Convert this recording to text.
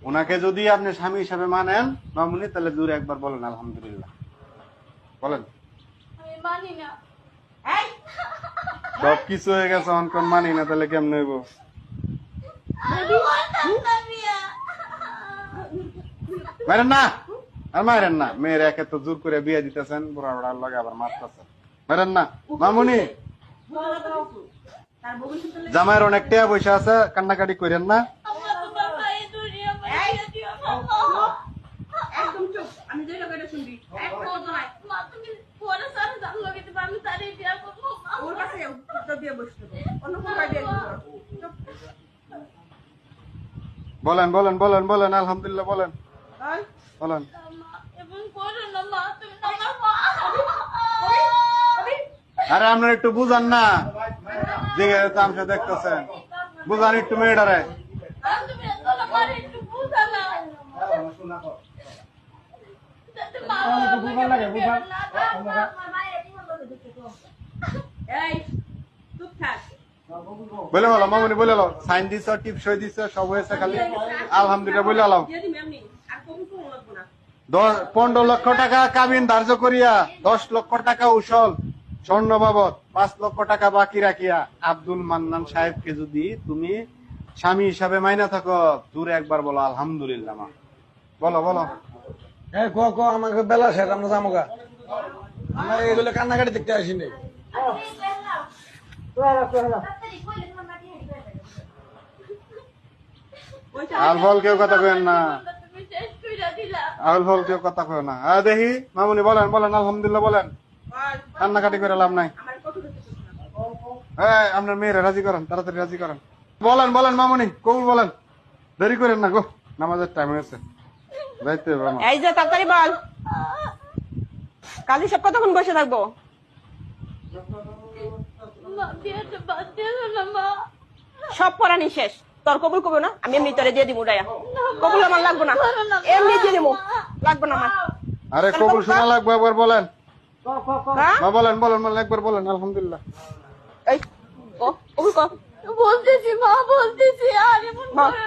ওনাকে যদি আপনি স্বামী হিসাবে মানেন মামুনি, তাহলে দূরে একবার বলেন আলহামদুলিল্লাহ। বলেন। আমি মানি না। সব কিছু হয়ে গেছে, অনকন মানি না, তাহলে কেমন হইব? মারেন না, আর মারেন না। মেয়ের একে তো জোর করে বিয়ে দিতেছেন, বুড়া বুড়ার লগে আবার মারতেছেন। মারেন না মামুনি। জামাইয়ের অনেক টাকা পয়সা আছে, কান্নাকাটি করেন না। একদম চুপ, আমি যেটা কইরা শুনবি একদম নয়। মা তুমি পরে সারা জান লগে দিবা, আমি তারে বিয়া করব। ওর কাছে তো বিয়ে বসতে অন্য কোন বিয়ে চুপ। বলেন বলেন বলেন বলেন আলহামদুলিল্লাহ বলেন হয় বলেন। মা এবং করো না মা, তুমি আমার মা। আরে আপনার একটু বুঝান না, যে তামসা দেখতেছেন, বুঝান একটু মেয়েটারে। তুমি আসলে মারে একটু বুঝা না। যাতে মা বুঝা লাগে, বুঝা না। এই চুপ থাক। বলে বলো মামুনি, বলে লো, সাইন দিছ, টিপস দিছ, সব হয়েছে, খালি আলহামদুলিল্লাহ বলে আলাও। দিয়ে দিবি এমনি, আর কবুল করো লাগবো না। 15 লক্ষ টাকা কাবিন ধার্য করিয়া 10 লক্ষ টাকা উসল স্বর্ণ বাবদ 5 লক্ষ টাকা বাকি রাখিয়া আব্দুল মান্নান সাহেবকে যদি তুমি স্বামী হিসাবে মাইনা থাকো, দূরে একবার বলো আলহামদুলিল্লাহ। মা বলো বলো। হ্যাঁ আমাকে বেলা শেষ, আমরা যামোগা। আমরা এগুলো কান্নাকাটি দেখতে আসিনি। আল ফল কেউ কথা কেন না, তুমি শেষ কইরা দিলা। আল ফল কেউ কথা কেন না। দেখি মামুনি বলেন বলেন আলহামদুলিল্লাহ বলেন, আর কান্নাকাটি করে লাভ নাই। আমার কত দেখতে আপনার মেয়েরা রাজি করেন, তাড়াতাড়ি রাজি করেন। বলেন বলেন মামুনি, কবুল বলেন, দেরি করেন না গো, নামাজের টাইম হয়েছে, যাইতে হবে আমার। এই যে তাড়াতাড়ি বল, কালি সব কতক্ষণ বসে থাকবো? মা বিয়েতে বাদ দিও না মা। সব পড়ানি শেষ, তোর কবুল করবো না, আমি এমনি তোরে দিয়ে দিব উড়াইয়া। কবুল আমার লাগবো না, এমনি দিয়ে দিব, লাগবো না আমার। আরে কবুল শোনা লাগবে, একবার বলেন। হ্যাঁ বলেন বলেন বলেন একবার বলেন আলহামদুলিল্লাহ। এই ও কবুল কর। বলতেছি মা, বলতেছি, আর এমন করো